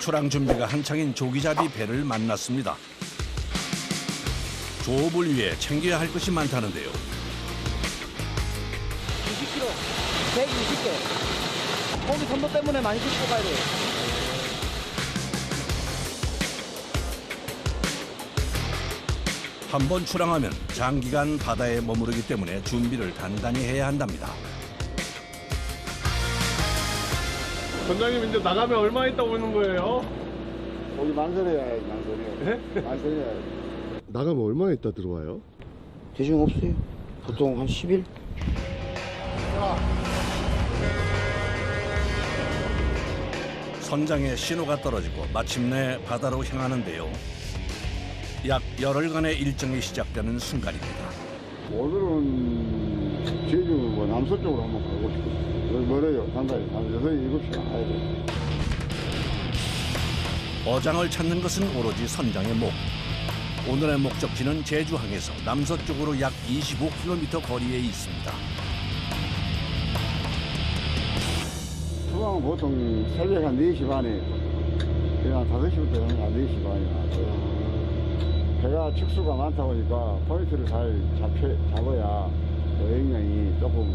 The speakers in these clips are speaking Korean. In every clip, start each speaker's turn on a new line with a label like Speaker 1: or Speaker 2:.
Speaker 1: 출항 준비가 한창인 조기잡이 배를 만났습니다. 조업을 위해 챙겨야 할 것이 많다는데요.
Speaker 2: 20kg, 120개. 고기 선도 때문에 많이 싣고 가야 돼요.
Speaker 1: 한번 출항하면 장기간 바다에 머무르기 때문에 준비를 단단히 해야 한답니다.
Speaker 3: 선장님 이제 나가면 얼마 있다 오는 거예요?
Speaker 4: 거기 만선해야지, 만선해. 만선해야지.
Speaker 3: 나가면 얼마 있다 들어와요?
Speaker 4: 대충 없어요. 보통 한 10일?
Speaker 1: 선장의 신호가 떨어지고 마침내 바다로 향하는데요. 약 열흘간의 일정이 시작되는 순간입니다.
Speaker 4: 오늘은 제주 뭐 남서쪽으로 한번 가고 싶어요. 여기 멀어요. 상당히. 한 6, 7시간 가야 돼요.
Speaker 1: 어장을 찾는 것은 오로지 선장의 목. 오늘의 목적지는 제주항에서 남서쪽으로 약 25km 거리에 있습니다.
Speaker 4: 수강은 보통 새벽 한 4시 반에, 그냥 5시부터 한 4시 반이나. 배가 축수가 많다 보니까 포인트를 잘 잡아야 여행량이 조금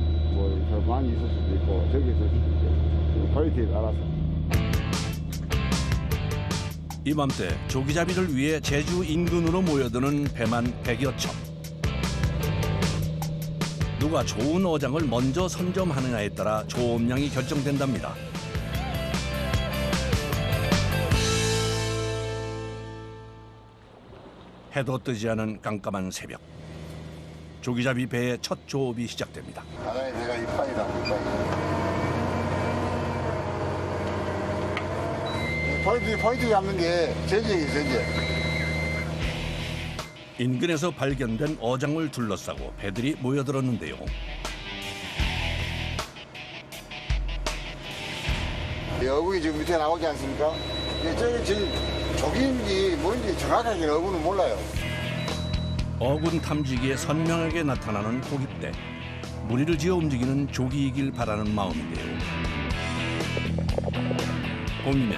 Speaker 4: 더 많이 있을 수도 있고 적게 있을 수도 있고 포인트에 따라서.
Speaker 1: 이맘때 조기잡이를 위해 제주 인근으로 모여드는 배만 100여 척. 누가 좋은 어장을 먼저 선점하느냐에 따라 조업량이 결정된답니다. 해도 뜨지 않은 깜깜한 새벽. 조기잡이 배의 첫 조업이 시작됩니다.
Speaker 4: 바다에 내가 이빨이다, 이빨. 포인트 잡는 게 전쟁이에요, 전쟁.
Speaker 1: 인근에서 발견된 어장을 둘러싸고 배들이 모여들었는데요.
Speaker 4: 어부이 지금 밑에 나오지 않습니까? 저기 지금 조기인지 뭔지 정확하게 어부는 몰라요.
Speaker 1: 어군 탐지기에 선명하게 나타나는 고깃대. 무리를 지어 움직이는 조기이길 바라는 마음인데요. 봄이면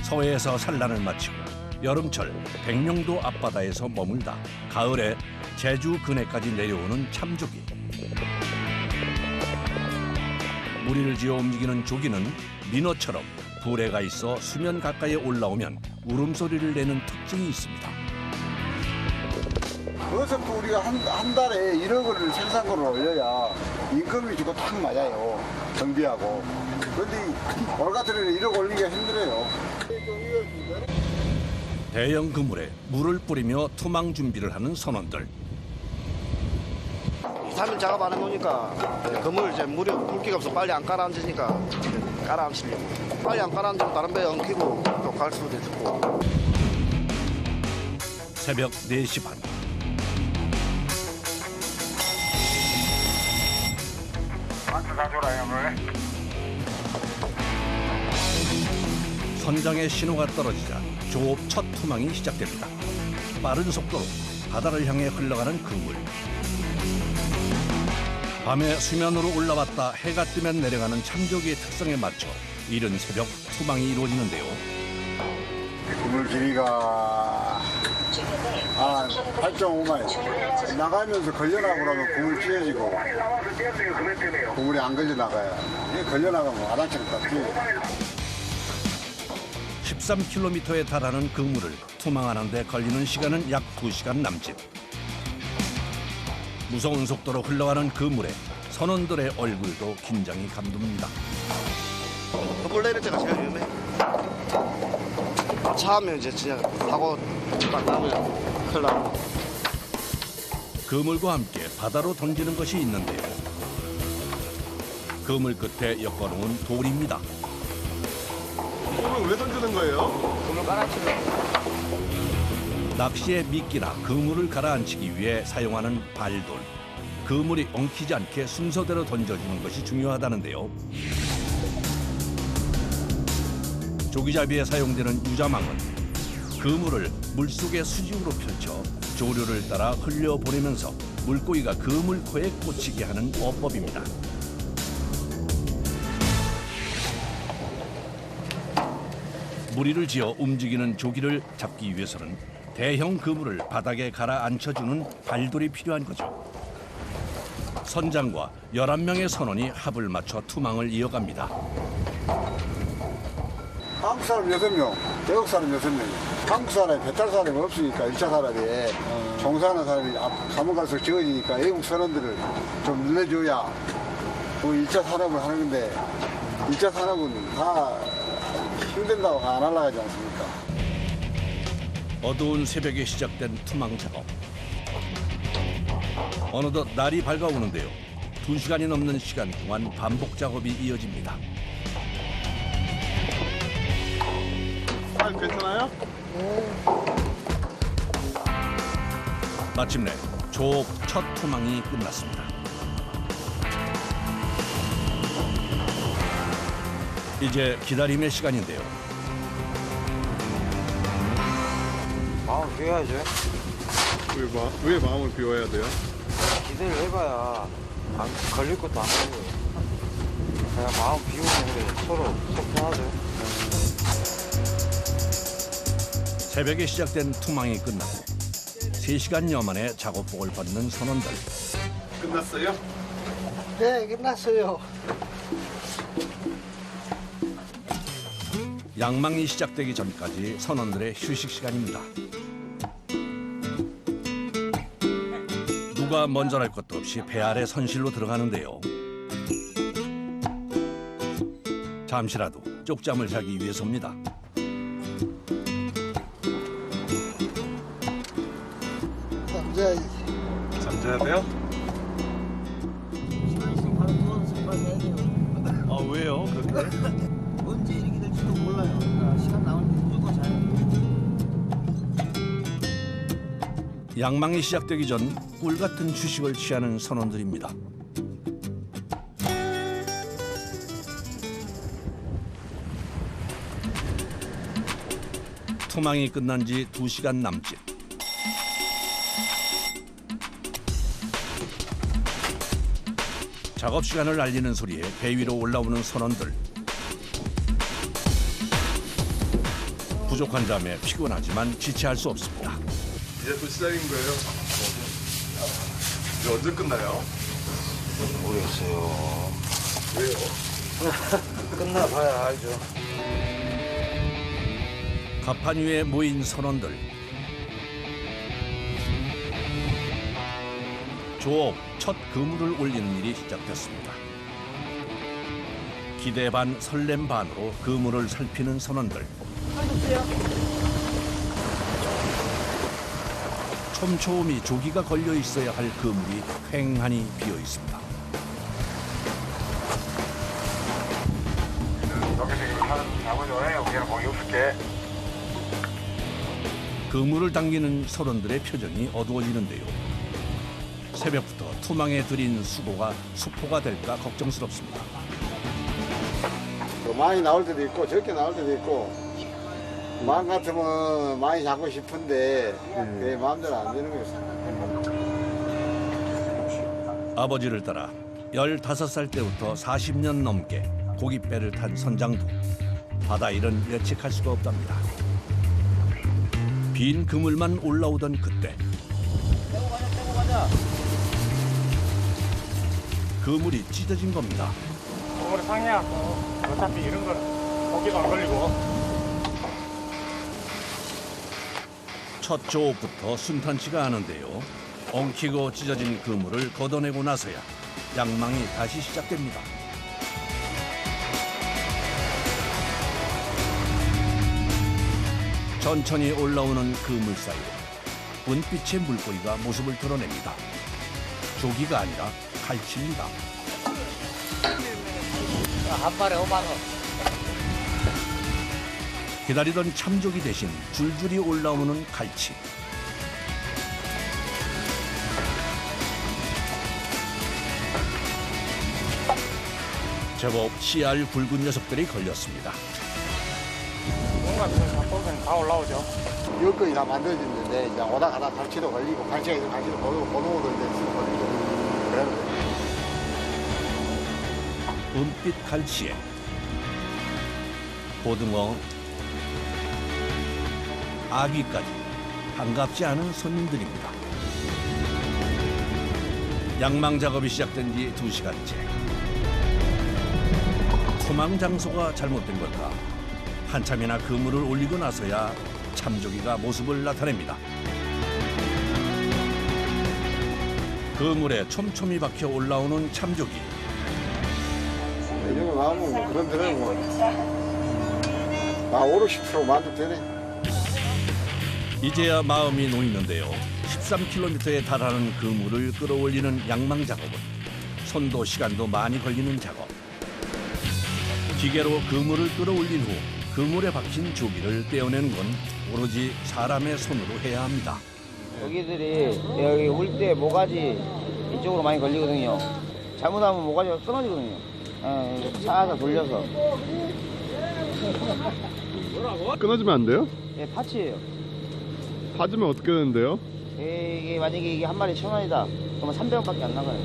Speaker 1: 서해에서 산란을 마치고 여름철 백령도 앞바다에서 머물다 가을에 제주 근해까지 내려오는 참조기. 무리를 지어 움직이는 조기는 민어처럼 부레가 있어 수면 가까이에 올라오면 울음소리를 내는 특징이 있습니다.
Speaker 4: 그것부터 우리가 한 달에 1억을 생산권을 올려야 인건비 주고 딱 맞아요. 정비하고. 그런데 올 같은 애는 1억 올리기가 힘들어요.
Speaker 1: 대형 그물에 물을 뿌리며 투망 준비를 하는 선원들.
Speaker 5: 2, 3일 작업하는 거니까 그물 이제 물이 굵기가 없어 빨리 안 깔아앉으니까 깔아앉히려고. 빨리 안 깔아앉으면 다른 배에 엉키고 또 갈 수도 있고.
Speaker 1: 새벽 4시 반. 선장의 신호가 떨어지자 조업 첫 투망이 시작됩니다. 빠른 속도로 바다를 향해 흘러가는 그물. 밤에 수면으로 올라왔다 해가 뜨면 내려가는 참조기의 특성에 맞춰 이른 새벽 투망이 이루어지는데요.
Speaker 4: 그물 길이가 8.5마일. 나가면서 걸려나고 그러면 그물 찢어지고 그물이 안 걸려 나가요. 걸려나가면 아랑처럼 딱 찢어져요.
Speaker 1: 13km에 달하는 그물을 투망하는 데 걸리는 시간은 약 2시간 남짓. 무서운 속도로 흘러가는 그물에 선원들의 얼굴도 긴장이 감돕니다.
Speaker 5: 그물 내릴 때가 제일 위험해. 차하면 이제 진짜 사고 딱 나면 큰일 나고.
Speaker 1: 그물과 함께 바다로 던지는 것이 있는데요. 그물 끝에 엮어놓은 돌입니다.
Speaker 3: 그걸 왜 던지는 거예요?
Speaker 5: 그물 깔아치려고.
Speaker 1: 낚시의 미끼나 그물을 가라앉히기 위해 사용하는 발돌. 그물이 엉키지 않게 순서대로 던져주는 것이 중요하다는데요. 조기잡이에 사용되는 유자망은 그물을 물속의 수직으로 펼쳐 조류를 따라 흘려보내면서 물고기가 그물코에 꽂히게 하는 어법입니다. 무리를 지어 움직이는 조기를 잡기 위해서는 대형 그물을 바닥에 가라앉혀주는 발돌이 필요한 거죠. 선장과 11명의 선원이 합을 맞춰 투망을 이어갑니다.
Speaker 4: 한국 사람 6명, 외국 사람 6명이에요. 한국 사람이 배탈 사람이 없으니까 1차 사람에 종사하는 사람이 가면 갈수록 적어지니까 외국 선원들을 좀 늘려줘야 우리 1차 산업을 하는 건데 1차 산업은 다 힘든다고 안 올라가지 않습니까?
Speaker 1: 어두운 새벽에 시작된 투망 작업. 어느덧 날이 밝아오는데요. 2시간이 넘는 시간 동안 반복 작업이 이어집니다.
Speaker 3: 아, 괜찮아요?
Speaker 1: 마침내 조업 첫 투망이 끝났습니다. 이제 기다림의 시간인데요.
Speaker 6: 마음 비워야죠.
Speaker 3: 왜 마음을 비워야 돼요?
Speaker 6: 기대를 해봐야 안 걸릴 것도 안 걸려요. 그냥 마음 비우는 게 서로 속 편하죠.
Speaker 1: 새벽에 시작된 투망이 끝나고 3시간여 만에 작업복을 벗는 선원들.
Speaker 3: 끝났어요?
Speaker 5: 네, 끝났어요.
Speaker 1: 양망이 시작되기 전까지 선원들의 휴식 시간입니다. 누가 먼저랄 것도 없이 배 아래 선실로 들어가는데요. 잠시라도 쪽잠을 자기 위해서입니다.
Speaker 3: 잠자야 돼요? 아, 왜요? 그렇게?
Speaker 2: 언제 이렇게 될지도 몰라요. 시간 나올 때 무조건 자요.
Speaker 1: 양망이 시작되기 전 꿀같은 휴식을 취하는 선원들입니다. 투망이 끝난 지 2시간 남짓. 작업 시간을 알리는 소리에 배 위로 올라오는 선원들. 부족한 잠에 피곤하지만 지체할 수 없습니다.
Speaker 3: 이제 또 시작인 거예요. 이제 언제 끝나요?
Speaker 6: 모르겠어요.
Speaker 3: 왜요?
Speaker 6: 끝나봐야 알죠.
Speaker 1: 갑판 위에 모인 선원들. 조업 첫 그물을 올리는 일이 시작됐습니다. 기대 반 설렘 반으로 그물을 살피는 선원들. 촘촘히 조기가 걸려 있어야 할 그물이 횡하니 비어 있습니다. 그물을 당기는 선원들의 표정이 어두워지는데요. 새벽부터 투망에 들인 수고가 수포가 될까 걱정스럽습니다.
Speaker 4: 많이 나올 때도 있고 적게 나올 때도 있고 마음 같으면 많이 잡고 싶은데 내 마음대로 안 되는 거였어.
Speaker 1: 아버지를 따라 15살 때부터 40년 넘게 고깃배를 탄 선장도 바다 일은 예측할 수가 없답니다. 빈 그물만 올라오던 그때 그물이 찢어진 겁니다.
Speaker 7: 그물이 상해야 어차피 이런 거는 고기도 안 걸리고.
Speaker 1: 첫 조업부터 순탄치가 않은데요. 엉키고 찢어진 그물을 걷어내고 나서야 양망이 다시 시작됩니다. 천천히 올라오는 그물 사이로 은빛의 물고기가 모습을 드러냅니다. 조기가 아니라 갈치입니다.
Speaker 2: 한 발에 5만 원.
Speaker 1: 기다리던 참조기 대신 줄줄이 올라오는 갈치. 제법 씨알 굵은 녀석들이 걸렸습니다.
Speaker 7: 뭔가 좀 바쁘면 다 올라오죠.
Speaker 4: 여건이 다 만들어졌는데 이제 오다 가다 갈치도 걸리고 갈치가 있으면 갈치도 고등어도 이제 걸리고 그러는 거예요.
Speaker 1: 은빛 갈치에 고등어, 아기까지 반갑지 않은 손님들입니다. 양망 작업이 시작된 지 2시간째. 토망 장소가 잘못된 걸까? 한참이나 그물을 올리고 나서야 참조기가 모습을 나타냅니다. 그물에 촘촘히 박혀 올라오는 참조기.
Speaker 4: 이런 거 나오면 뭐 그런 데는 뭐, 50% 만족되네.
Speaker 1: 이제야 마음이 놓이는데요. 13km에 달하는 그물을 끌어올리는 양망 작업은 손도 시간도 많이 걸리는 작업. 기계로 그물을 끌어올린 후 그물에 박힌 조기를 떼어내는 건 오로지 사람의 손으로 해야 합니다.
Speaker 6: 여기들이 여기 올 때 모가지 이쪽으로 많이 걸리거든요. 잘못하면 모가지가 끊어지거든요. 차에서 돌려서.
Speaker 3: 끊어지면 안 돼요?
Speaker 6: 예, 파츠예요.
Speaker 3: 파지면 어떻게 되는데요?
Speaker 6: 이게 만약에 이게 한 마리 1,000원이다. 그러면 300원밖에 안 나가요.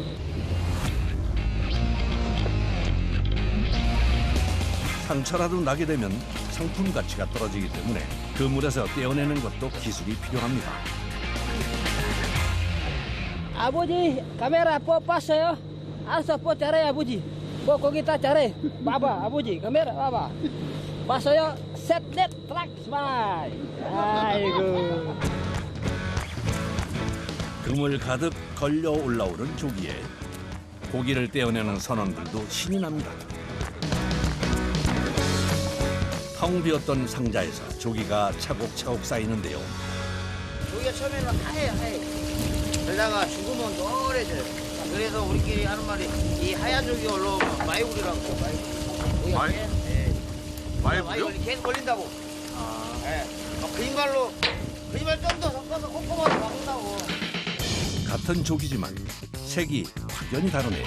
Speaker 1: 상처라도 나게 되면 상품 가치가 떨어지기 때문에 그물에서 떼어내는 것도 기술이 필요합니다.
Speaker 2: 아버지 카메라 봤어요? 알았어 잘해 아버지. 거기 다 잘해. 봐봐 아버지 카메라 봐봐. 봤어요? 셋넷 트랙 스마일. 아이고.
Speaker 1: 그물 가득 걸려 올라오는 조기에 고기를 떼어내는 선원들도 신이 납니다. 텅 비었던 상자에서 조기가 차곡차곡 쌓이는데요.
Speaker 6: 여기가 처음에는 하얘. 그러다가 죽으면 노래져요. 그래서 우리끼리 하는 말이 이 하얀 조기 올라오면 마이구리라고 해요. 마이구리. 네. 마이구리요? 계속 걸린다고. 네. 거짓말 좀 더 섞어서 꼼꼼하게 막는다고.
Speaker 1: 같은 조기지만 색이 확연히 다르네요.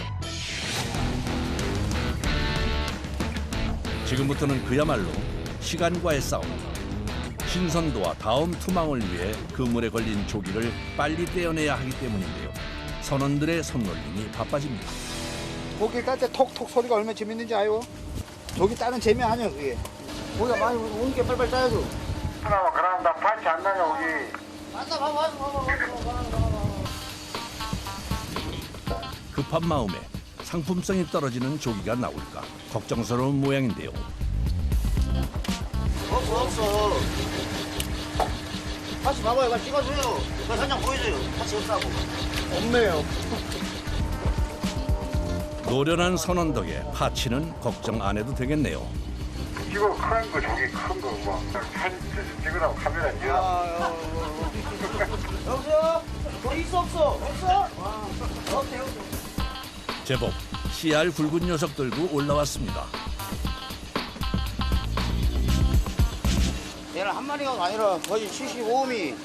Speaker 1: 지금부터는 그야말로 시간과의 싸움. 신선도와 다음 투망을 위해 그물에 걸린 조기를 빨리 떼어내야 하기 때문인데요. 선원들의 손놀림이 바빠집니다.
Speaker 8: 고기 딸 때 톡톡 소리가 얼마나 재밌는지 알고? 조기 따는 재미 아니야 그게.
Speaker 6: 고기가 많이 오니까 빨리빨리 따야죠.
Speaker 7: 그럼 나 파츠 안 나가 오기.
Speaker 6: 맞다, 봐봐.
Speaker 1: 급한 마음에 상품성이 떨어지는 조기가 나올까 걱정스러운 모양인데요.
Speaker 6: 없어. 다시 봐봐요. 이거 찍어줘요. 그 사장 보여줘요. 다시 없다고.
Speaker 3: 없네요.
Speaker 1: 노련한 선원 덕에 파치는 걱정 안 해도 되겠네요.
Speaker 7: 이거 큰 거, 저기 큰 거, 뭐. 사진 찍으라고 카메라 찍어.
Speaker 6: 여보세요? 뭐 있어, 없어? 없어? 없어.
Speaker 1: 제법 씨알 굵은 녀석 들고 올라왔습니다.
Speaker 6: 얘는 한 마리가 아니라 거의 75미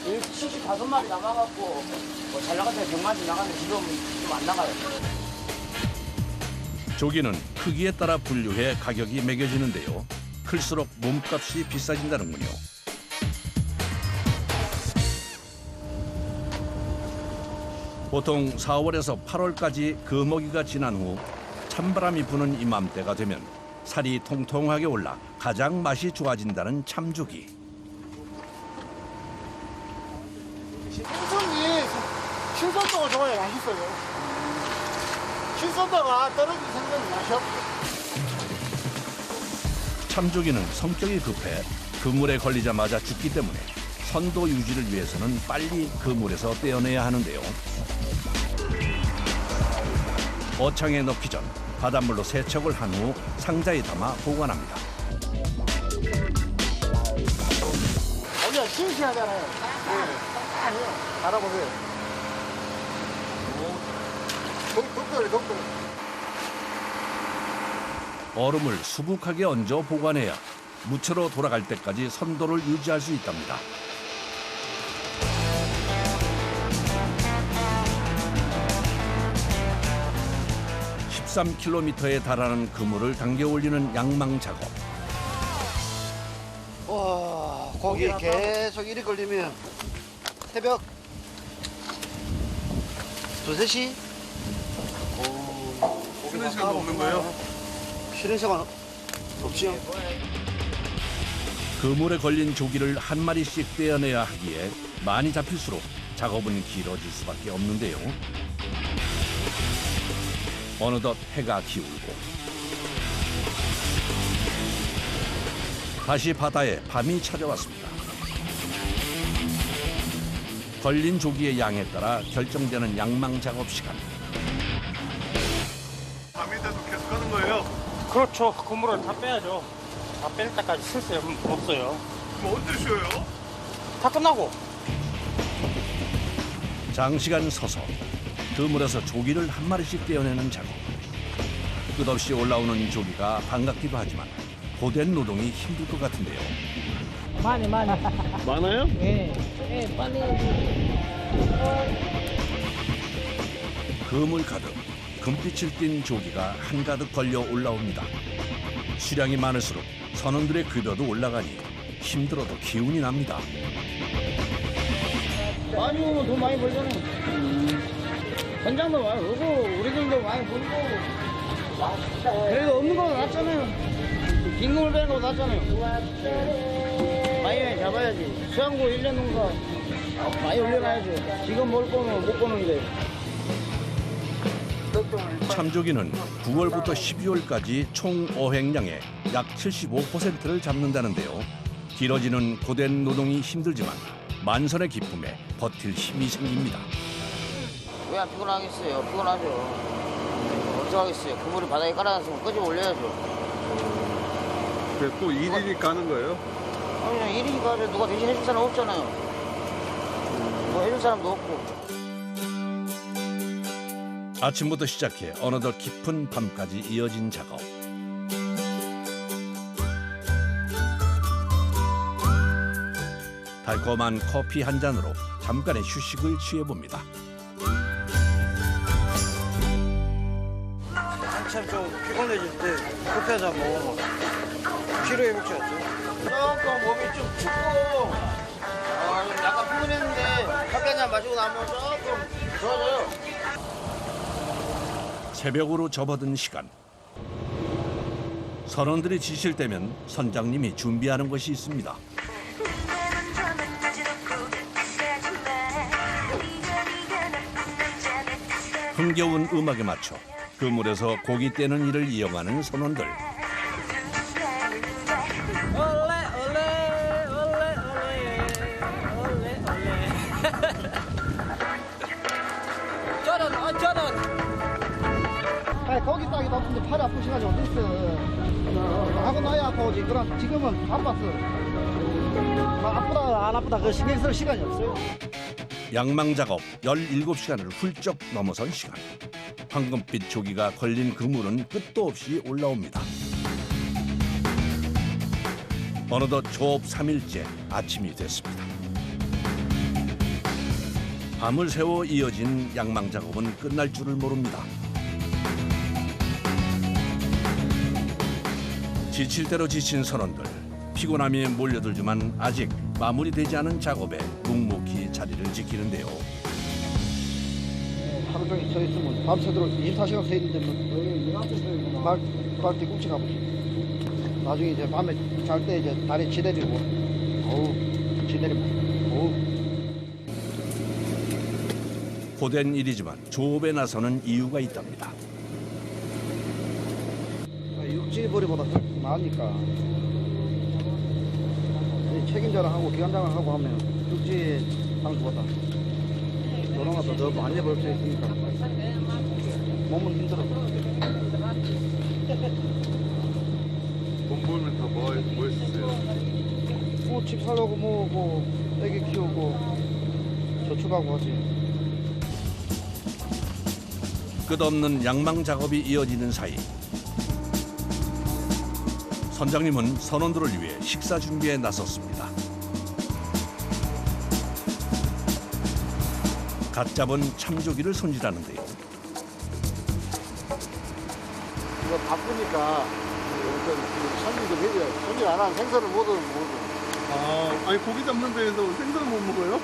Speaker 6: 75마리 나가갖고 뭐 잘 나갈 때 100마리 나가는데 지금 좀 안 나가요.
Speaker 1: 조기는 크기에 따라 분류해 가격이 매겨지는데요. 클수록 몸값이 비싸진다는군요. 보통 4월에서 8월까지 금어기가 지난 후 찬바람이 부는 이맘때가 되면 살이 통통하게 올라 가장 맛이 좋아진다는 참조기.
Speaker 8: 생선이 신선도가 좋아야 맛있어요. 신선도가 떨어진 생선은 맛이 없어.
Speaker 1: 참조기는 성격이 급해 그물에 걸리자마자 죽기 때문에 선도 유지를 위해서는 빨리 그물에서 떼어내야 하는데요. 어창에 넣기 전 바닷물로 세척을 한 후 상자에 담아 보관합니다.
Speaker 8: 아니야, 싱싱하잖아요. 아니요. 알아보세요. 독도래.
Speaker 1: 얼음을 수북하게 얹어 보관해야 무채로 돌아갈 때까지 선도를 유지할 수 있답니다. (13km에) 달하는 그물을 당겨 올리는 양망 작업.
Speaker 5: 와, 고기 계속 이리 걸리면 새벽 2-3시?
Speaker 3: 쉬는 시간도 없는 거예요?
Speaker 5: 쉬는 시간 없지요.
Speaker 1: 그물에 걸린 조기를 한 마리씩 떼어내야 하기에 많이 잡힐수록 작업은 길어질 수밖에 없는데요. 어느덧 해가 기울고 다시 바다에 밤이 찾아왔습니다. 걸린 조기의 양에 따라 결정되는 양망 작업 시간.
Speaker 3: 밤인데도 계속 하는 거예요?
Speaker 9: 그렇죠. 그물을 다 빼야죠. 다 뺄 때까지 쓸 수 없어요.
Speaker 3: 그럼 언제 쉬어요?
Speaker 9: 다 끝나고.
Speaker 1: 장시간 서서 그물에서 조기를 한 마리씩 떼어내는 작업. 끝없이 올라오는 조기가 반갑기도 하지만 고된 노동이 힘들 것 같은데요.
Speaker 2: 많이.
Speaker 3: 많아요?
Speaker 2: 예, 빨리.
Speaker 1: 그물 가득 금빛을 띤 조기가 한가득 걸려 올라옵니다. 수량이 많을수록 선원들의 급여도 올라가니 힘들어도 기운이 납니다.
Speaker 6: 많이 오면 돈 많이 벌잖아요. 현장도 많이 오고 우리들도 많이 벌고. 그래도 없는 거 낫잖아요. 긴 걸 빼는 거 낫잖아요. 많이 잡아야지. 수양고 1년 농사 많이 올려놔야죠. 지금 먹을 거면 못 보는데.
Speaker 1: 참조기는 9월부터 12월까지 총 어획량의 약 75%를 잡는다는데요. 길어지는 고된 노동이 힘들지만 만선의 기쁨에 버틸 힘이 생깁니다.
Speaker 6: 왜 안 피곤하겠어요? 피곤하죠. 어떡하겠어요. 그물이 바닥에 깔아놨으면 끄집어 올려야죠.
Speaker 3: 그래 또 일이니까 하는 거예요?
Speaker 6: 아니, 일이니까 누가 대신 해줄 사람 없잖아요. 뭐 해줄 사람도 없고.
Speaker 1: 아침부터 시작해 어느덧 깊은 밤까지 이어진 작업. 달콤한 커피 한 잔으로 잠깐의 휴식을 취해봅니다.
Speaker 9: 한참 좀 피곤해질 때 커피 한 잔 먹으면 피로 회복제 같죠.
Speaker 6: 조금 몸이 좀 춥고 약간 피곤했는데 커피 한 잔 마시고 나면 조금 좋아져요.
Speaker 1: 새벽으로 접어든 시간. 선원들이 지칠 때면 선장님이 준비하는 것이 있습니다. 흥겨운 음악에 맞춰 그물에서 고기 떼는 일을 이어가는 선원들.
Speaker 8: 아니, 거기 따기 바쁜데 팔이 아픈 시간이 어딨어. 하고 나야 아파오지. 그럼 지금은 바빴어. 아프다 안 아프다 그 신경 쓸 시간이 없어요.
Speaker 1: 양망 작업 17시간을 훌쩍 넘어선 시간. 황금빛 조기가 걸린 그물은 끝도 없이 올라옵니다. 어느덧 조업 3일째 아침이 됐습니다. 밤을 새워 이어진 양망 작업은 끝날 줄을 모릅니다. 지칠 대로 지친 선원들. 피곤함이 몰려들지만 아직 마무리되지 않은 작업에 묵묵히 자리를 지키는데요.
Speaker 8: 하루 종일 서 있으면 밤새도록 24시간 서 있는데 갈 때 끔찍하고 나중에 이제 밤에 잘 때 이제 다리 지대리고 어우 지대리고 어우
Speaker 1: 고된 일이지만 조업에 나서는 이유가 있답니다.
Speaker 8: 육지벌이보다 나으니까 책임자랑 하고 기관장을 하고 하면 육지 방수보다 노동하다 더 많이 벌 수 있으니까 몸은 힘들어.
Speaker 3: 돈 벌면 다 뭐 했어요?
Speaker 8: 집 살려고 뭐 애기 키우고 저축하고 하지.
Speaker 1: 끝없는 양망 작업이 이어지는 사이 선장님은 선원들을 위해 식사 준비에 나섰습니다. 갓 잡은 참조기를 손질하는데요.
Speaker 4: 이거 바쁘니까 손님도 해줘요. 손질 안 하면 생선을 못 먹어.
Speaker 3: 아니 고기 잡는 데에서 생선을 못 먹어요?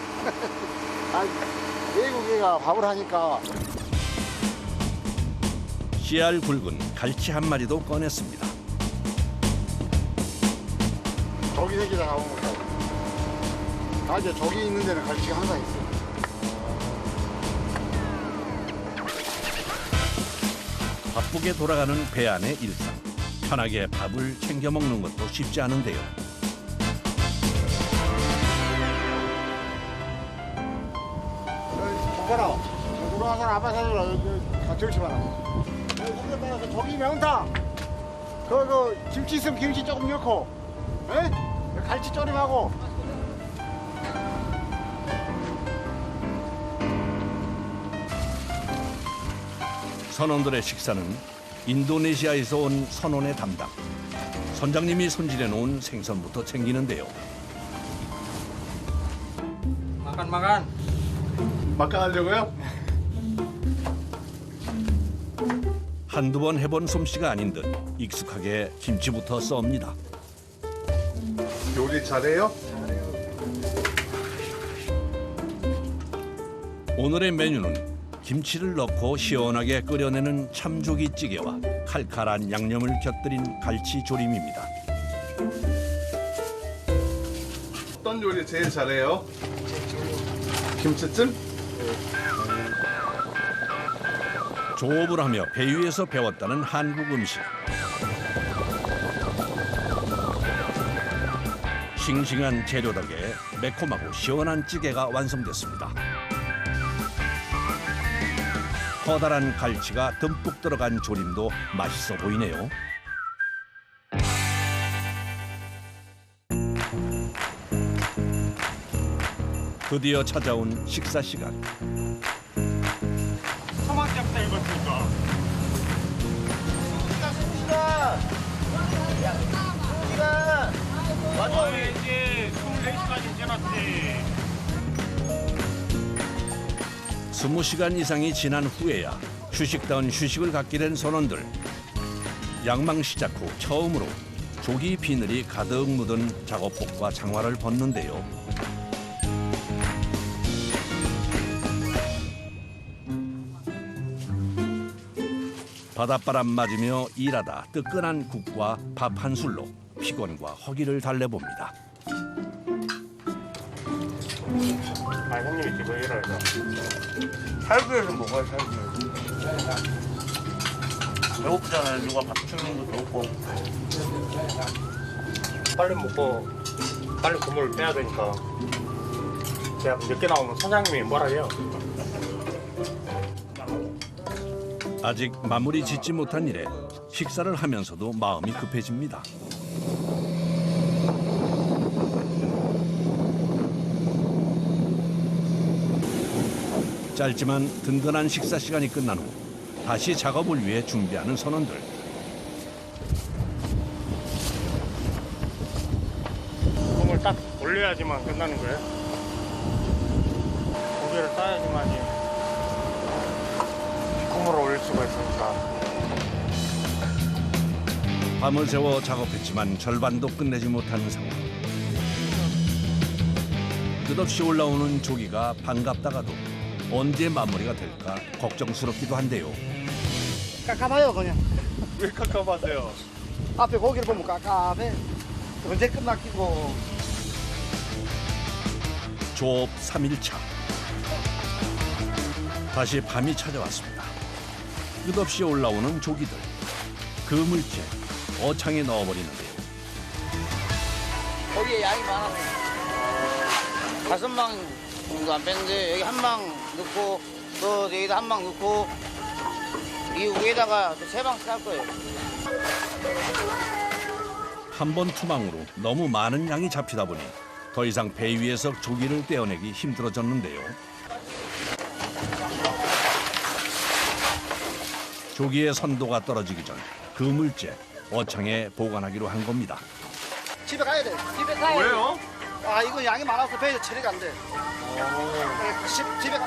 Speaker 4: 아니, 외국인가 밥을 하니까.
Speaker 1: 씨알 굵은 갈치 한 마리도 꺼냈습니다.
Speaker 4: 저기 새끼다 나온 거죠. 아, 이제 저기 있는 데는 갈치가 항상 있어요.
Speaker 1: 바쁘게 돌아가는 배 안의 일상. 편하게 밥을 챙겨 먹는 것도 쉽지 않은데요.
Speaker 4: 정사라, 누가 사람 아빠 사주라. 같이 올지 마라. 저기 명탕. 그 김치 있으면 김치 조금 넣고, 에? 갈치 조림하고.
Speaker 1: 선원들의 식사는 인도네시아에서 온 선원의 담당. 선장님이 손질해 놓은 생선부터 챙기는데요.
Speaker 9: Makan.
Speaker 3: 막간하려고요?
Speaker 1: 한두 번 해본 솜씨가 아닌 듯 익숙하게 김치부터 썹니다.
Speaker 3: 요리 잘해요?
Speaker 1: 오늘의 메뉴는 김치를 넣고 시원하게 끓여내는 참조기찌개와 칼칼한 양념을 곁들인 갈치 조림입니다.
Speaker 3: 어떤 요리 제일 잘해요? 김치찜?
Speaker 1: 조업을 하며 배 위에서 배웠다는 한국 음식. 싱싱한 재료 덕에 매콤하고 시원한 찌개가 완성됐습니다. 커다란 갈치가 듬뿍 들어간 조림도 맛있어 보이네요. 드디어 찾아온 식사 시간.
Speaker 7: 이제 24시간이 지났지.
Speaker 1: 20시간 이상이 지난 후에야 휴식다운 휴식을 갖게 된 선원들. 양망 시작 후 처음으로 조기 비늘이 가득 묻은 작업복과 장화를 벗는데요. 바닷바람 맞으며 일하다 뜨끈한 국과 밥 한 술로 피곤과 허기를 달래봅니다.
Speaker 7: 아, 형님이 지금 이러니까. 살구에서 먹어요, 살구에서. 배고프잖아요. 누가 밥 주는 것도 없고. 빨리 먹고, 빨리 국물을 빼야 되니까. 제가 늦게 나오면 사장님이 뭐라 해요?
Speaker 1: 아직 마무리 짓지 못한 일에 식사를 하면서도 마음이 급해집니다. 짧지만 든든한 식사 시간이 끝난 후 다시 작업을 위해 준비하는 선원들.
Speaker 7: 국물 딱 올려야지만 끝나는 거예요? 고기를 따야지만이 국물을 올릴 수가 있으니까.
Speaker 1: 밤을 새워 작업했지만 절반도 끝내지 못한 상황. 끝없이 올라오는 조기가 반갑다가도 언제 마무리가 될까 걱정스럽기도 한데요.
Speaker 8: 깝깝해요 그냥.
Speaker 3: 왜 깝깝하세요?
Speaker 8: 앞에 고기를 보면 깝깝해. 언제 끝났기고.
Speaker 1: 조업 3일차. 다시 밤이 찾아왔습니다. 끝없이 올라오는 조기들. 그물째 어창에 넣어버리는데요.
Speaker 6: 거기에 양이 많아서 5망 정도 안 뺐는데 여기 한 망 넣고 또 여기다 한 망 넣고 이 위에다가 또 3망씩 할 거예요.
Speaker 1: 한 번 투망으로 너무 많은 양이 잡히다 보니 더 이상 배 위에서 조기를 떼어내기 힘들어졌는데요. 조기의 선도가 떨어지기 전 그물째 어창에 보관하기로 한 겁니다.
Speaker 8: 집에 가야 돼.
Speaker 6: 집에 가요.
Speaker 3: 왜요?
Speaker 8: 아 이거 양이 많아서 배에 처리가 안 돼. 집에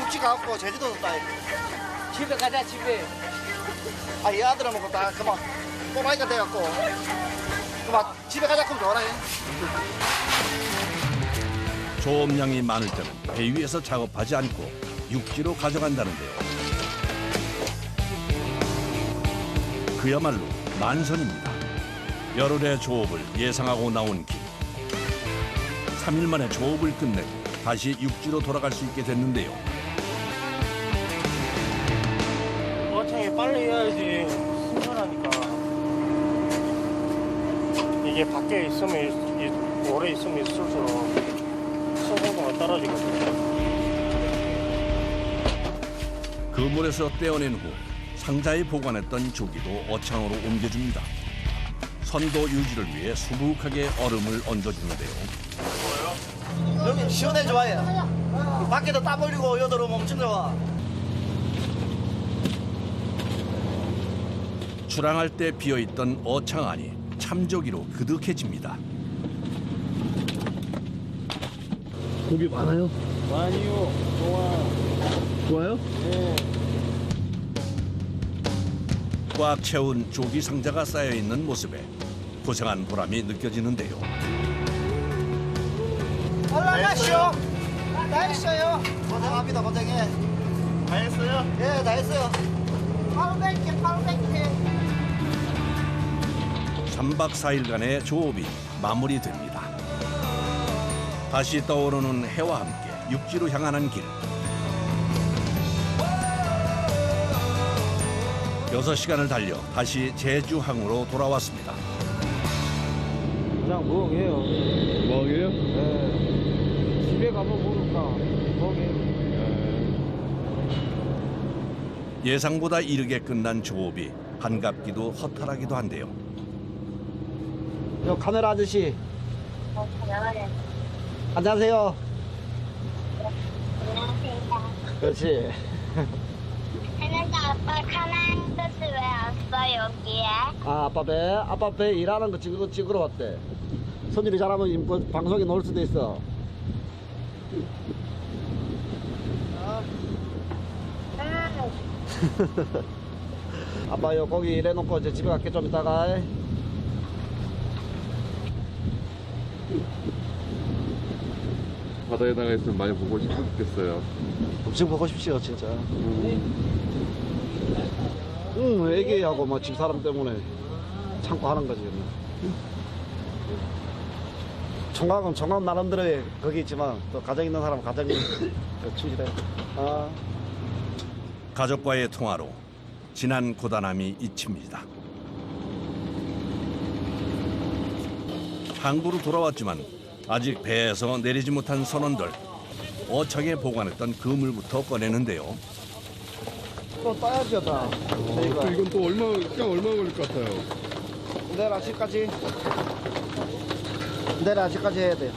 Speaker 8: 육지 가갖고 제주도 갔다.
Speaker 6: 집에 가자 집에.
Speaker 8: 아이 아들은 먹고 다 그만 꼬라이가 돼갖고 그만 집에 가자 그럼 좋아라.
Speaker 1: 조업량이 많을 때는 배 위에서 작업하지 않고 육지로 가져간다는데요. 그야말로 만선입니다. 열흘의 조업을 예상하고 나온 길. 3일 만에 조업을 끝내고 다시 육지로 돌아갈 수 있게 됐는데요.
Speaker 7: 어창에 빨리 해야지 신선하니까. 이게 밖에 있으면 오래 있으면 있을수록 신선도가 떨어지거든요.
Speaker 1: 그물에서 떼어낸 후 상자에 보관했던 조기도 어창으로 옮겨줍니다. 선도 유지를 위해 수북하게 얼음을 얹어주는데요.
Speaker 5: 여기 시원해 좋아요. 밖에도 땀 흘리고 여들어오면 엄청 좋아.
Speaker 1: 출항할 때 비어있던 어창 안이 참조기로 그득해집니다.
Speaker 3: 고기 많아요?
Speaker 2: 많이요.
Speaker 3: 좋아요?
Speaker 2: 네.
Speaker 1: 꽉 채운 조기 상자가 쌓여있는 모습에 고생한 보람이 느껴지는데요.
Speaker 5: 올라가시오. 다 했어요. 고생합니다. 고생해. 다 했어요? 네, 다 했어요.
Speaker 6: 800개.
Speaker 1: 3박 4일간의 조업이 마무리됩니다. 다시 떠오르는 해와 함께 육지로 향하는 길. 6시간을 달려 다시 제주항으로 돌아왔습니다.
Speaker 2: 그냥 무엉해요.
Speaker 3: 뭐하게요?
Speaker 2: 네. 집에 가면 모를까. 무엉해요.
Speaker 1: 예상보다 이르게 끝난 조업이 반갑기도 허탈하기도 한데요.
Speaker 8: 저 카메라 아저씨. 안녕하세요. 그렇지.
Speaker 10: 그런데 아빠 가만히 왜 왔어 여기에?
Speaker 8: 아빠 배 일하는 거 찍으러 왔대. 손질이 잘하면 뭐 방송에 넣을 수도 있어. 아빠 요 고기 일해놓고 이제 집에 갈게 좀 이따가.
Speaker 3: 바다에 나가 있으면 많이 보고 싶겠어요.
Speaker 8: 엄청 보고 싶지요 진짜. 응 애기하고 뭐 집사람 때문에 참고 하는 거지. 총각은 총각 나름대로의 거기 있지만 또 가정 있는 사람은 가정 있는 충실해.
Speaker 1: 가족과의 통화로 지난 고단함이 잊힙니다. 항구로 돌아왔지만 아직 배에서 내리지 못한 선원들. 어창에 보관했던 그물부터 꺼내는데요.
Speaker 8: 또 따야죠 다. 저희가
Speaker 3: 이건 또 시간 얼마 걸릴 것 같아요?
Speaker 8: 내일 아침까지 해야 돼요.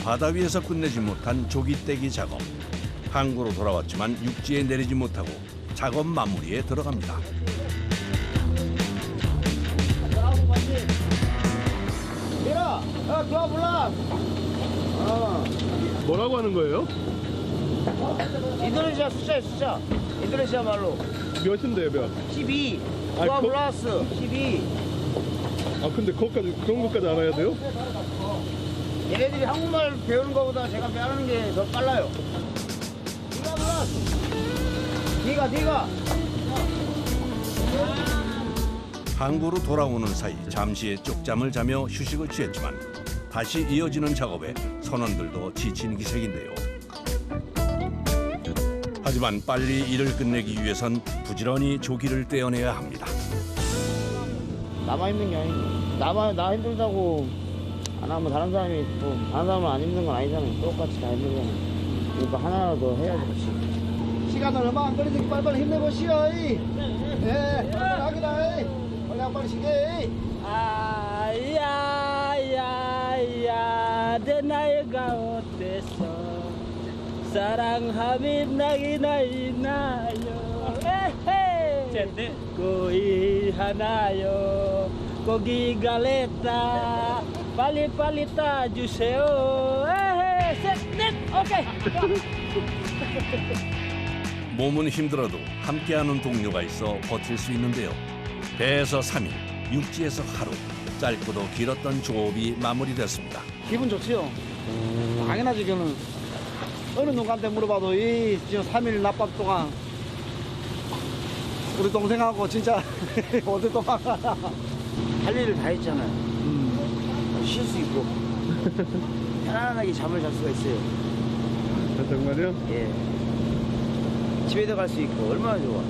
Speaker 1: 바다 위에서 끝내지 못한 조기떼기 작업. 항구로 돌아왔지만 육지에 내리지 못하고 작업 마무리에 들어갑니다.
Speaker 8: 미라, 그거 몰라.
Speaker 3: 뭐라고 하는 거예요?
Speaker 2: 인도네시아 숫자. 인도네시아 말로.
Speaker 3: 몇인데요, 몇?
Speaker 2: 12.
Speaker 3: 아이,
Speaker 2: 투아
Speaker 3: 그-
Speaker 2: 플러스 12.
Speaker 3: 아, 근데 그런 것까지 알아야 돼요?
Speaker 2: 얘네들이 한국말 배우는 것보다 제가 배우는 게 더 빨라요. 투아 플러스. 니가.
Speaker 1: 항구로 돌아오는 사이 잠시 쪽잠을 자며 휴식을 취했지만 다시 이어지는 작업에 선원들도 지친 기색인데요. 하지만 빨리 일을 끝내기 위해선 부지런히 조기를 떼어내야 합니다.
Speaker 2: 나만 힘든 게 아니고 나 힘들다고 안 하면 다른 사람이 또 다른 사람은 안 힘든 건 아니잖아요. 똑같이 다 힘들잖아. 그러니까 하나라도 해야지.
Speaker 8: 시간은 얼마 안 걸리니까 빨리빨리 힘내보시오. 예, 빨리 하기다. 빨리 시게.
Speaker 2: 내 나이가 어때서 사랑하면 나기나 있나요? 에헤 고이 하나요 고기 갈레타 빨리 따주세요. 에헤 셋넷 오케이.
Speaker 1: 몸은 힘들어도 함께하는 동료가 있어 버틸 수 있는데요. 배에서 3일, 육지에서 하루, 짧고도 길었던 조업이 마무리됐습니다.
Speaker 8: 기분 좋지요. 당연하지 저는. 어느 누구한테 물어봐도 이 지금 3일 낮밤 동안 우리 동생하고 진짜 어디 동안
Speaker 2: 할 일을 다 했잖아요. 쉴 수 있고 편안하게 잠을 잘 수가 있어요.
Speaker 3: 아, 정말요?
Speaker 2: 예. 집에도 갈 수 있고 얼마나 좋아.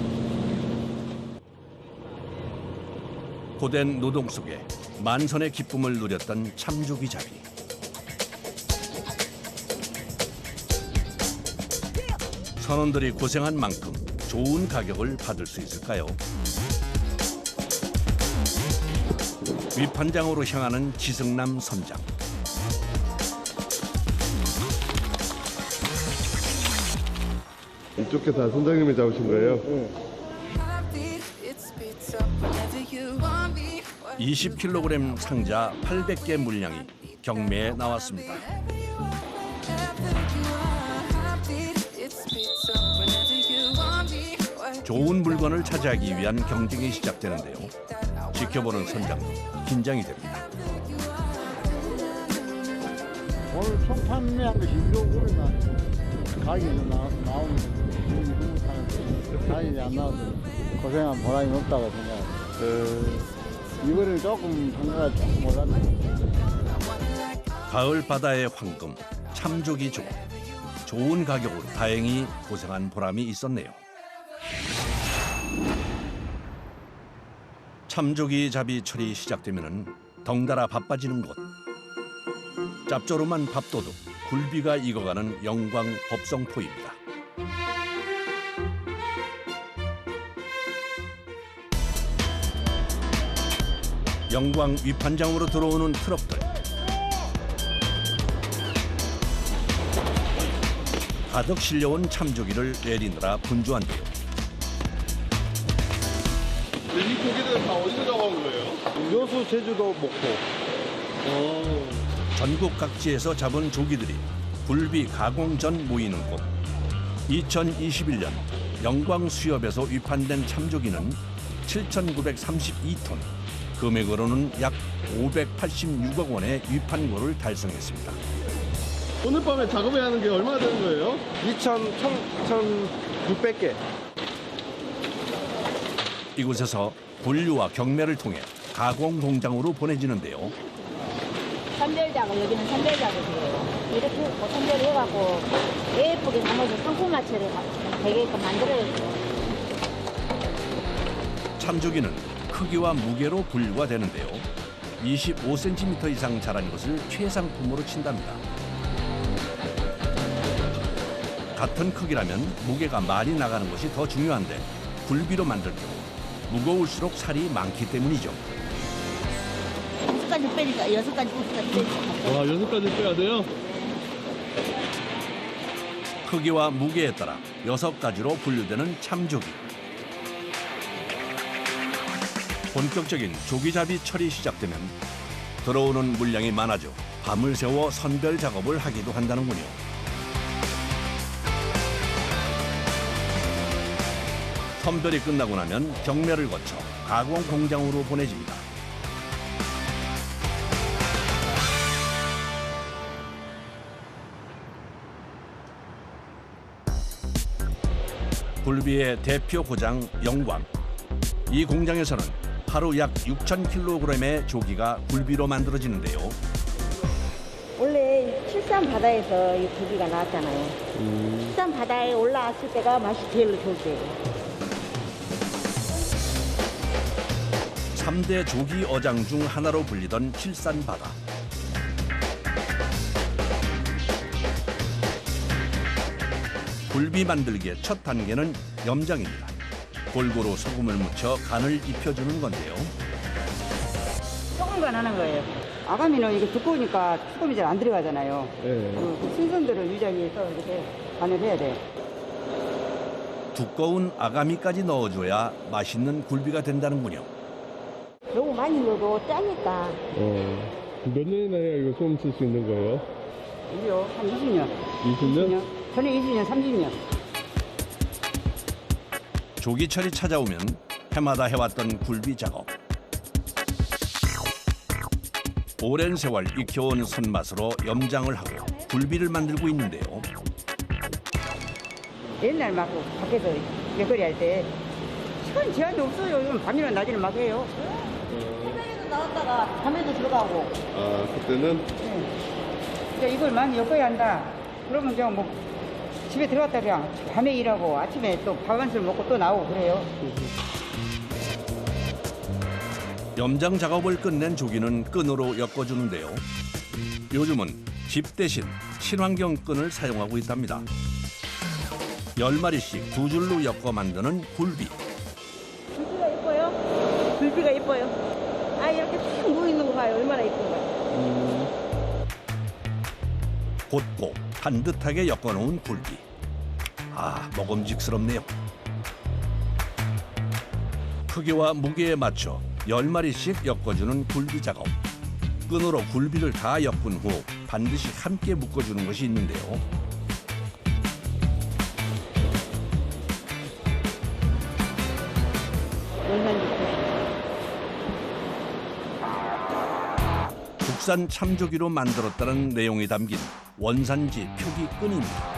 Speaker 1: 고된 노동 속에 만선의 기쁨을 누렸던 참조기잡이. 선원들이 고생한 만큼 좋은 가격을 받을 수 있을까요? 위판장으로 향하는 지승남 선장.
Speaker 3: 이쪽 게 다 선장님이 잡으신 거예요?
Speaker 1: 20kg 상자 800개 물량이 경매에 나왔습니다. 좋은 물건을 차지하기 위한 경쟁이 시작되는데요. 지켜보는 선장도 긴장이 됩니다.
Speaker 4: 오늘 총 판매한 것이 1억 원이나 가격이 나오는 가격이 안 나와서 고생한 보람이 없다고 생각합니다. 이번에 조금 판매가 조금 올랐네.
Speaker 1: 가을 바다의 황금, 참조기조. 좋은 가격으로 다행히 고생한 보람이 있었네요. 참조기 잡이철이 시작되면 덩달아 바빠지는 곳. 짭조름한 밥도둑, 굴비가 익어가는 영광 법성포입니다. 영광 위판장으로 들어오는 트럭들. 가득 실려온 참조기를 내리느라 분주한데요.
Speaker 3: 이 고기들은 다 어디서 잡아온 거예요?
Speaker 8: 여수, 제주도, 목포.
Speaker 1: 전국 각지에서 잡은 조기들이 굴비 가공 전 모이는 곳. 2021년 영광 수협에서 위판된 참조기는 7,932톤, 금액으로는 약 586억 원의 위판고를 달성했습니다.
Speaker 3: 오늘 밤에 작업해야 하는 게 얼마나 되는 거예요?
Speaker 8: 1,600개.
Speaker 1: 이곳에서 분류와 경매를 통해 가공 공장으로 보내지는데요.
Speaker 11: 선별작업, 여기는 선별작업이에요. 이렇게 선별해갖고 예쁘게 담아서 상품화체를 되게끔 만들어야 돼요.
Speaker 1: 참조기는 크기와 무게로 분류가 되는데요. 25cm 이상 자란 것을 최상품으로 친답니다. 같은 크기라면 무게가 많이 나가는 것이 더 중요한데 굴비로 만들 경우 무거울수록 살이 많기 때문이죠.
Speaker 11: 6가지 빼니까 6가지, 5가지 빼니까.
Speaker 3: 와, 6가지 빼야 돼요?
Speaker 1: 크기와 무게에 따라 6가지로 분류되는 참조기. 본격적인 조기잡이 철이 시작되면 들어오는 물량이 많아져 밤을 새워 선별 작업을 하기도 한다는군요. 선별이 끝나고 나면 경매를 거쳐 가공 공장으로 보내집니다. 굴비의 대표 고장 영광. 이 공장에서는 하루 약 6,000kg의 조기가 굴비로 만들어지는데요.
Speaker 11: 원래 칠산 바다에서 이 조기가 나왔잖아요. 칠산 바다에 올라왔을 때가 맛이 제일 좋을 때예요.
Speaker 1: 3대 조기 어장 중 하나로 불리던 칠산바다. 굴비 만들기의 첫 단계는 염장입니다. 골고루 소금을 묻혀 간을 입혀주는 건데요.
Speaker 11: 조금만 하는 거예요. 아가미는 이게 두꺼우니까 소금이 잘 안 들어가잖아요. 그 신선도를 유지하기 위해서 이렇게 간을 해야 돼요.
Speaker 1: 두꺼운 아가미까지 넣어줘야 맛있는 굴비가 된다는군요.
Speaker 11: 너무 많이 넣어도 짜니까.
Speaker 3: 몇 년이나 해야 이거 소금 칠 수 있는 거예요?
Speaker 11: 이요 한 20년.
Speaker 3: 20년?
Speaker 11: 저는 20년, 30년.
Speaker 1: 조기철이 찾아오면 해마다 해왔던 굴비 작업. 오랜 세월 익혀온 손맛으로 염장을 하고 굴비를 만들고 있는데요.
Speaker 11: 옛날 막 밖에서 맥거리 할 때 시간이 제한이 없어요. 밤이나 낮에는 막 해요. 나왔다가 밤에도 들어가고.
Speaker 3: 아, 그때는?
Speaker 11: 이제 이걸 많이 엮어야 한다. 그러면 그냥 뭐 집에 들어갔다 그냥 밤에 일하고 아침에 또 밥 한 술 먹고 또 나오고 그래요.
Speaker 1: 염장 작업을 끝낸 조기는 끈으로 엮어주는데요. 요즘은 집 대신 친환경 끈을 사용하고 있답니다. 10마리씩 2줄로 엮어 만드는 굴비.
Speaker 12: 굴비가 예뻐요? 굴비가 예뻐요. 아, 이렇게 쭉 모이는 거 봐요. 얼마나 예쁜가.
Speaker 1: 곧고 반듯하게 엮어놓은 굴비. 아, 먹음직스럽네요. 크기와 무게에 맞춰 10마리씩 엮어주는 굴비 작업. 끈으로 굴비를 다 엮은 후 반드시 함께 묶어주는 것이 있는데요. 국산 참조기로 만들었다는 내용이 담긴 원산지 표기 끈입니다.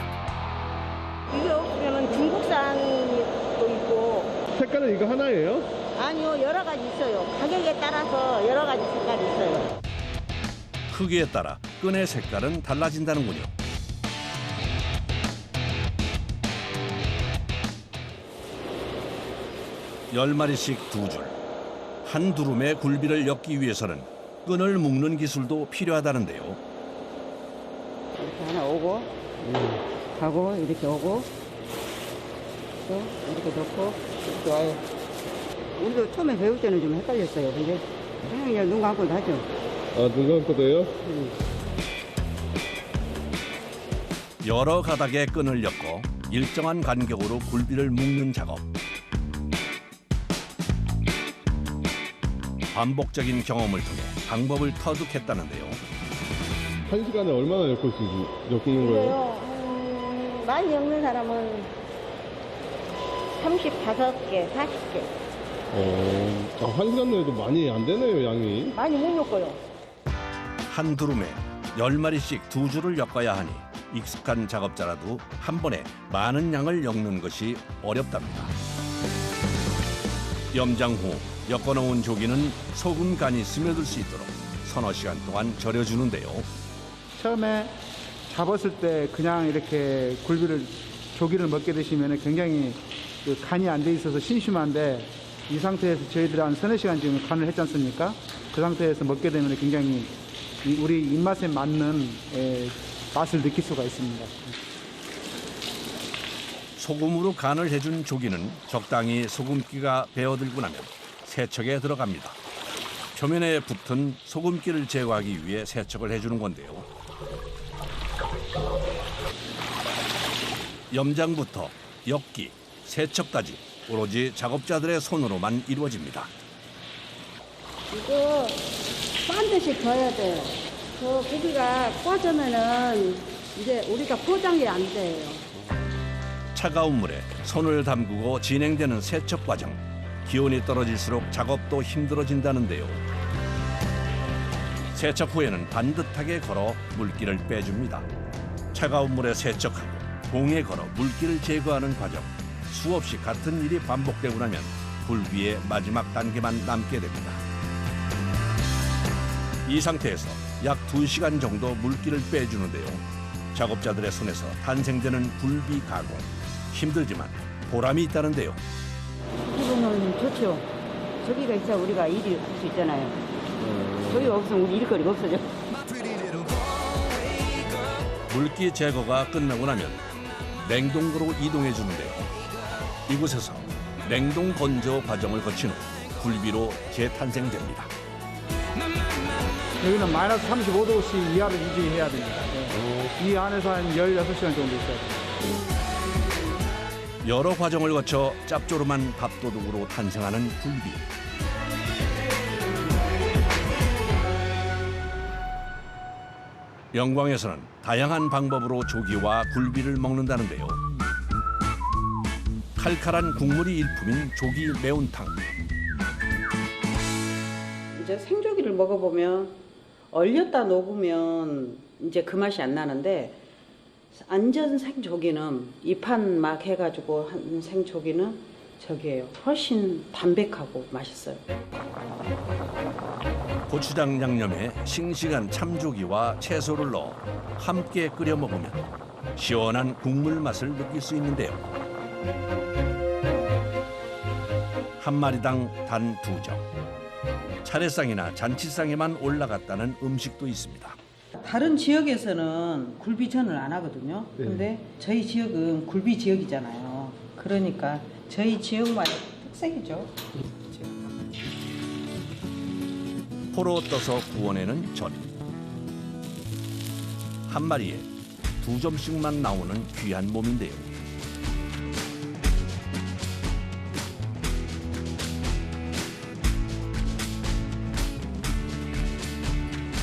Speaker 12: 이게 없으면 중국산도 있고.
Speaker 3: 색깔은 이거 하나예요?
Speaker 12: 아니요, 여러 가지 있어요. 가격에 따라서 여러 가지 색깔이 있어요.
Speaker 1: 크기에 따라 끈의 색깔은 달라진다는군요. 열 마리씩 2줄. 한 두rum의 굴비를 엮기 위해서는 끈을 묶는 기술도 필요하다는데요.
Speaker 11: 이렇게 하나 오고, 하고, 이렇게 오고, 또 이렇게 넣고, 이렇게 와요. 우리도 처음에 배울 때는 좀 헷갈렸어요. 근데 그냥 눈 감고도 하죠.
Speaker 3: 아, 눈 감고도 해요?
Speaker 1: 여러 가닥의 끈을 엮어 일정한 간격으로 굴비를 묶는 작업. 반복적인 경험을 통해 방법을 터득했다는데요.
Speaker 3: 1시간에 얼마나 엮는 거예요?
Speaker 12: 많이 엮는 사람은 35개, 40개.
Speaker 3: 1시간 내에도 많이 안 되네요, 양이.
Speaker 12: 많이 못 엮어요.
Speaker 1: 한 두rum에 10마리씩 2줄을 엮어야 하니 익숙한 작업자라도 한 번에 많은 양을 엮는 것이 어렵답니다. 염장 후 엮어놓은 조기는 소금 간이 스며들 수 있도록 서너 시간 동안 절여주는데요.
Speaker 13: 처음에 잡았을 때 그냥 이렇게 조기를 먹게 되시면 굉장히 그 간이 안 돼 있어서 심심한데 이 상태에서 저희들이 한 서너 시간 지금 간을 했지 않습니까? 그 상태에서 먹게 되면 굉장히 우리 입맛에 맞는 맛을 느낄 수가 있습니다.
Speaker 1: 소금으로 간을 해준 조기는 적당히 소금기가 배어들고 나면 세척에 들어갑니다. 표면에 붙은 소금기를 제거하기 위해 세척을 해주는 건데요. 염장부터 엮기, 세척까지 오로지 작업자들의 손으로만 이루어집니다.
Speaker 12: 이거 반드시 져야 돼요. 저 고기가 꺼지면은 이제 우리가 포장이 안 돼요.
Speaker 1: 차가운 물에 손을 담그고 진행되는 세척 과정. 기온이 떨어질수록 작업도 힘들어진다는데요. 세척 후에는 반듯하게 걸어 물기를 빼줍니다. 차가운 물에 세척하고 봉에 걸어 물기를 제거하는 과정. 수없이 같은 일이 반복되고 나면 굴비의 마지막 단계만 남게 됩니다. 이 상태에서 약 2시간 정도 물기를 빼주는데요. 작업자들의 손에서 탄생되는 굴비 가공. 힘들지만 보람이 있다는데요.
Speaker 11: 기분은 좋죠. 저기가 있어야 우리가 일을 할 수 있잖아요. 저기가 없으면 우리 일거리가 없어져.
Speaker 1: 물기 제거가 끝나고 나면 냉동고로 이동해 주는데요. 이곳에서 냉동 건조 과정을 거친 후 굴비로 재탄생됩니다.
Speaker 13: 여기는 마이너스 35도씨 이하를 유지해야 됩니다. 이 안에서 한 16시간 정도 있어야 돼요.
Speaker 1: 여러 과정을 거쳐 짭조름한 밥도둑으로 탄생하는 굴비. 영광에서는 다양한 방법으로 조기와 굴비를 먹는다는데요. 칼칼한 국물이 일품인 조기 매운탕.
Speaker 14: 이제 생조기를 먹어보면 얼렸다 녹으면 이제 그 맛이 안 나는데 완전 생조기는 입한 막 해가지고 한 생조기는 저기에요. 훨씬 담백하고 맛있어요.
Speaker 1: 고추장 양념에 싱싱한 참조기와 채소를 넣어 함께 끓여 먹으면 시원한 국물 맛을 느낄 수 있는데요. 한 마리당 단 2점. 차례상이나 잔치상에만 올라갔다는 음식도 있습니다.
Speaker 14: 다른 지역에서는 굴비전을 안 하거든요. 근데 저희 지역은 굴비 지역이잖아요. 그러니까 저희 지역만의 특색이죠.
Speaker 1: 포로 떠서 구워내는 전. 한 마리에 2점씩만 나오는 귀한 몸인데요.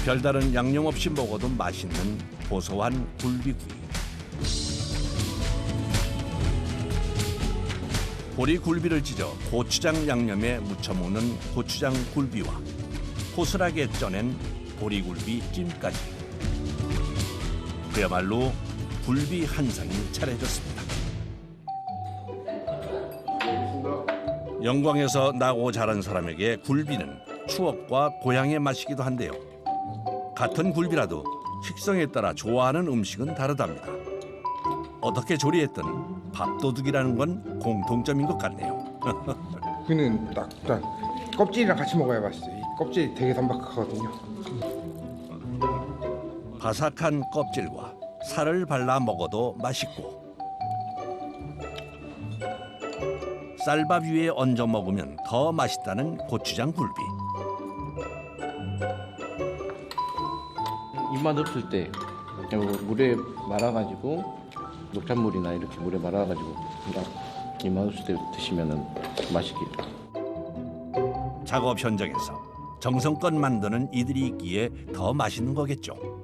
Speaker 1: 별다른 양념 없이 먹어도 맛있는 고소한 굴비구이. 보리굴비를 찢어 고추장 양념에 무쳐 먹는 고추장 굴비와 고슬하게 쪄낸 보리굴비 찜까지. 그야말로 굴비 한 상이 차려졌습니다. 영광에서 나고 자란 사람에게 굴비는 추억과 고향의 맛이기도 한데요. 같은 굴비라도 식성에 따라 좋아하는 음식은 다르답니다. 어떻게 조리했든 밥도둑이라는 건 공통점인 것 같네요.
Speaker 15: 그는 딱 껍질이랑 같이 먹어야 맛있어요. 이 껍질이 되게 담백하거든요.
Speaker 1: 바삭한 껍질과 살을 발라 먹어도 맛있고 쌀밥 위에 얹어 먹으면 더 맛있다는 고추장 굴비.
Speaker 16: 입맛 없을 때 물에 말아가지고 녹찬물이나 이렇게 물에 말아가지고 그냥 입맛 없을 때 드시면은 맛있겠다.
Speaker 1: 작업 현장에서 정성껏 만드는 이들이 있기에 더 맛있는 거겠죠.